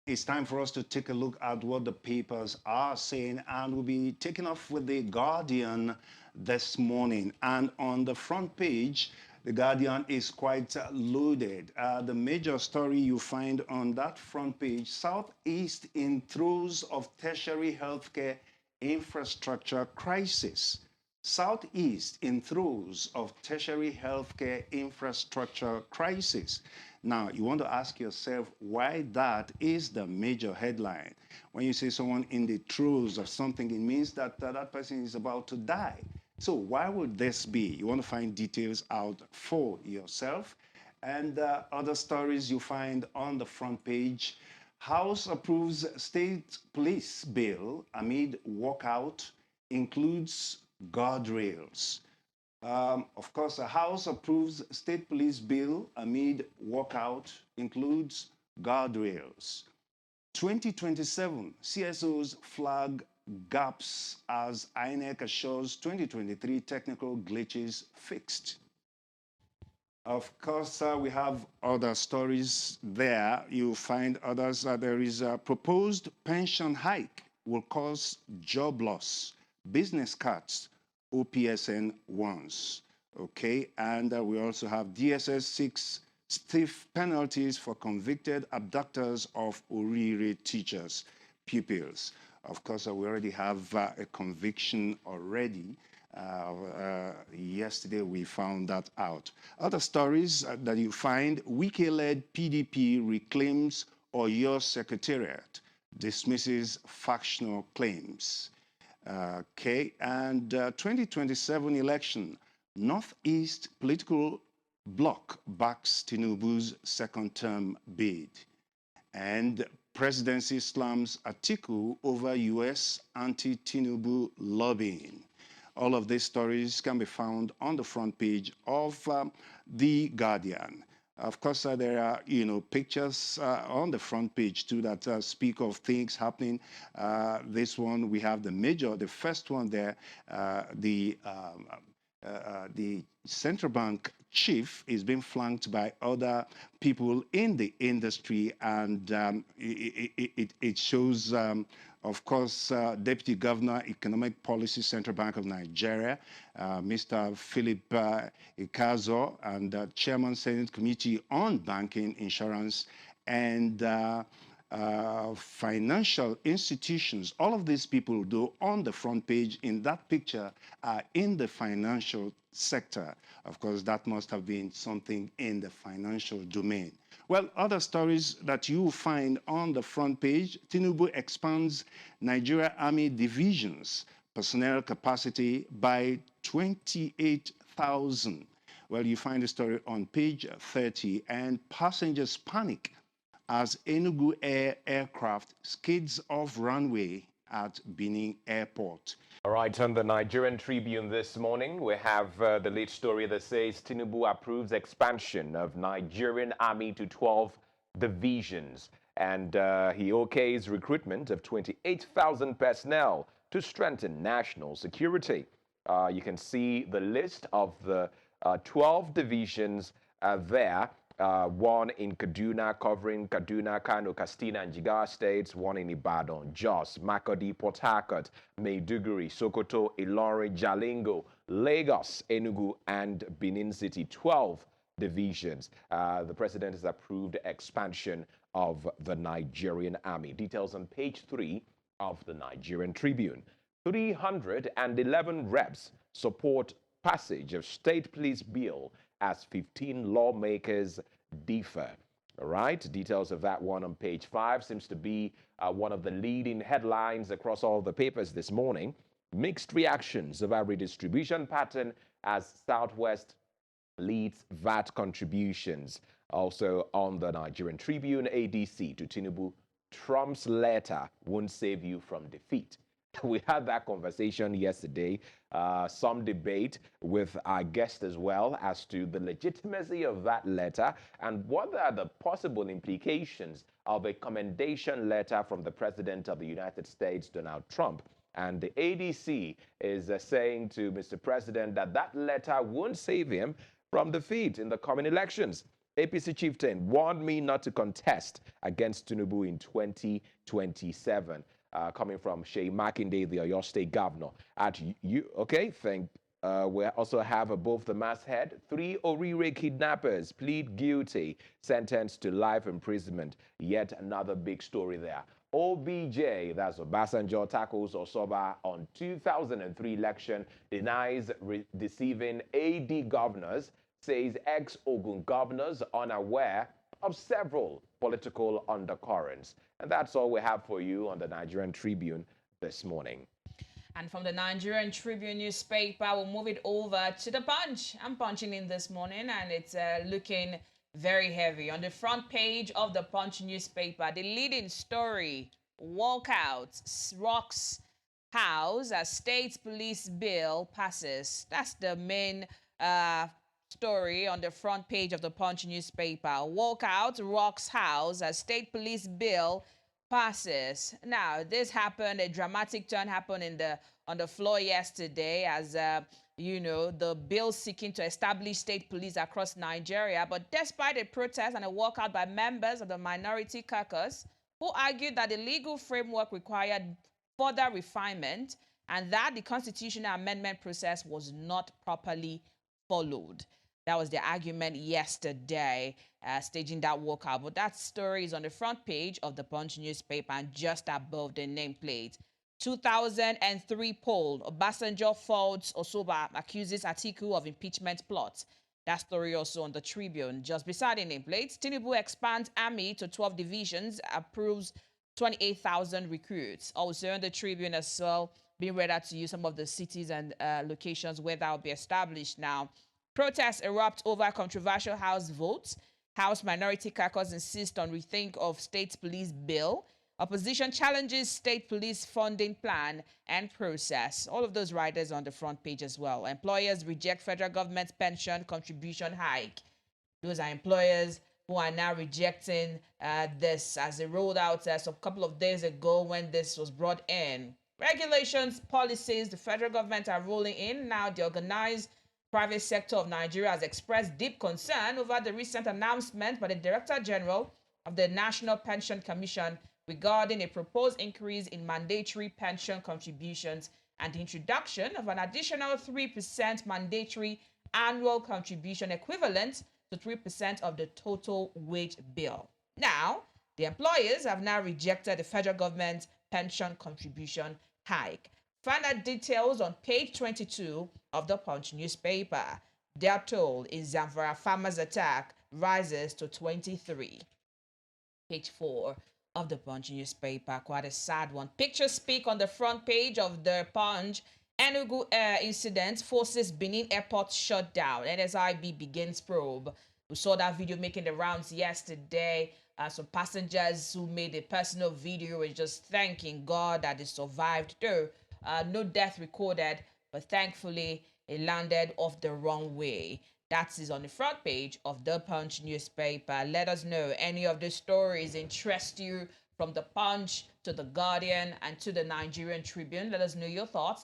It's time for us to take a look at what the papers are saying, and we'll be taking off with the Guardian this morning. And on the front page, the Guardian is quite loaded. The major story you find on that front page: Southeast in throes of tertiary healthcare infrastructure crisis. Southeast in throes of tertiary healthcare infrastructure crisis. Now, you want to ask yourself why that is the major headline. When you say someone in the throes of something, it means that that person is about to die. So why would this be? You want to find details out for yourself. And other stories you find on the front page. House approves state police bill amid walkout, includes guardrails. Of course, the House approves state police bill amid walkout, includes guardrails. 2027 CSOs flag gaps as INEC assures 2023 technical glitches fixed. Of course, we have other stories there. You find others. There is a proposed pension hike will cause job loss, business cuts, OPSN wants. Okay, and we also have DSS 6 stiff penalties for convicted abductors of Orire teachers, pupils. Of course, we already have a conviction already. Yesterday we found that out. Other stories that you find: Wike-led PDP reclaims Oyo Secretariat, dismisses factional claims. Okay, and 2027 election, Northeast political bloc backs Tinubu's second term bid. And presidency slams Atiku over US anti-Tinubu lobbying. All of these stories can be found on the front page of The Guardian. Of course, there are, pictures on the front page too that speak of things happening. This one, we have the first one there, the central bank chief is being flanked by other people in the industry, and it shows, of course, Deputy Governor, Economic Policy, Central Bank of Nigeria, Mr. Philip Ikazo, and Chairman, Senate Committee on Banking, Insurance, and financial institutions. All of these people, though, on the front page in that picture are in the financial sector. Of course, that must have been something in the financial domain. Well, other stories that you find on the front page: Tinubu expands Nigerian Army divisions personnel capacity by 28,000. Well, you find the story on page 30. And passengers panic as Enugu Air aircraft skids off runway at Benin Airport. All right, on the Nigerian Tribune this morning, we have the lead story that says Tinubu approves expansion of Nigerian Army to 12 divisions. And he okays recruitment of 28,000 personnel to strengthen national security. You can see the list of the 12 divisions there. One in Kaduna, covering Kaduna, Kano, Katsina, and Jigawa states. One in Ibadan, Jos, Makurdi, Port Harcourt, Maiduguri, Sokoto, Ilorin, Jalingo, Lagos, Enugu, and Benin City. 12 divisions. The president has approved expansion of the Nigerian Army. Details on page 3 of the Nigerian Tribune. 311 reps support passage of state police bill as 15 lawmakers differ. All right, details of that one on page 5. Seems to be one of the leading headlines across all the papers this morning. Mixed reactions of our redistribution pattern as Southwest leads VAT contributions. Also on the Nigerian Tribune, ADC to Tinubu: Trump's letter won't save you from defeat. We had that conversation yesterday, some debate with our guest as well as to the legitimacy of that letter and what are the possible implications of a commendation letter from the President of the United States, Donald Trump. And the ADC is saying to Mr. President that that letter won't save him from defeat in the coming elections. APC chieftain warned me not to contest against Tinubu in 2027. Coming from Shea Makinde, the Oyo State governor. At you, okay, we also have above the masthead, 3 Orire kidnappers plead guilty, sentenced to life imprisonment. Yet another big story there. OBJ, that's Obasanjo, tackles Osoba on 2003 election, denies deceiving AD governors, says ex-Ogun governors unaware of several political undercurrents. And that's all we have for you on the Nigerian Tribune this morning. And from the Nigerian Tribune newspaper, we'll move it over to the Punch. I'm punching in this morning, and it's looking very heavy. On the front page of the Punch newspaper, the leading story, walkout rocks house as state police bill passes. That's the main story on the front page of the Punch newspaper. Walkout rocks house as state police bill passes. Now, this happened, a dramatic turn happened on the floor yesterday as, you know, the bill seeking to establish state police across Nigeria. But despite a protest and a walkout by members of the minority caucus, who argued that the legal framework required further refinement and that the constitutional amendment process was not properly followed. That was the argument yesterday, staging that walkout. But that story is on the front page of the Punch newspaper and just above the nameplate. 2003 poll, Obasanjo faults Osoba, accuses Atiku of impeachment plot. That story also on the Tribune. Just beside the nameplate, Tinubu expands army to 12 divisions, approves 28,000 recruits. Also on the Tribune as well, being read out to you some of the cities and locations where that will be established now. Protests erupt over controversial House votes. House minority caucus insist on rethink of state police bill. Opposition challenges state police funding plan and process. All of those riders on the front page as well. Employers reject federal government pension contribution hike. Those are employers who are now rejecting this as it rolled out a couple of days ago when this was brought in. Regulations, policies, the federal government are rolling in. Now the organized private sector of Nigeria has expressed deep concern over the recent announcement by the Director General of the National Pension Commission regarding a proposed increase in mandatory pension contributions and the introduction of an additional 3% mandatory annual contribution equivalent to 3% of the total wage bill. Now, the employers have now rejected the federal government's pension contribution hike. Find out details on page 22 of the Punch newspaper. Their toll in Zamfara farmers' attack rises to 23. Page 4 of the Punch newspaper, quite a sad one. Pictures speak on the front page of the Punch. Enugu Air incident forces Benin Airport shut down. NSIB begins probe. We saw that video making the rounds yesterday. Some passengers who made a personal video were just thanking God that they survived, though no death recorded, but thankfully it landed off the runway. That is on the front page of the Punch newspaper. Let us know any of the stories interest you, from the Punch to the Guardian and to the Nigerian Tribune. Let us know your thoughts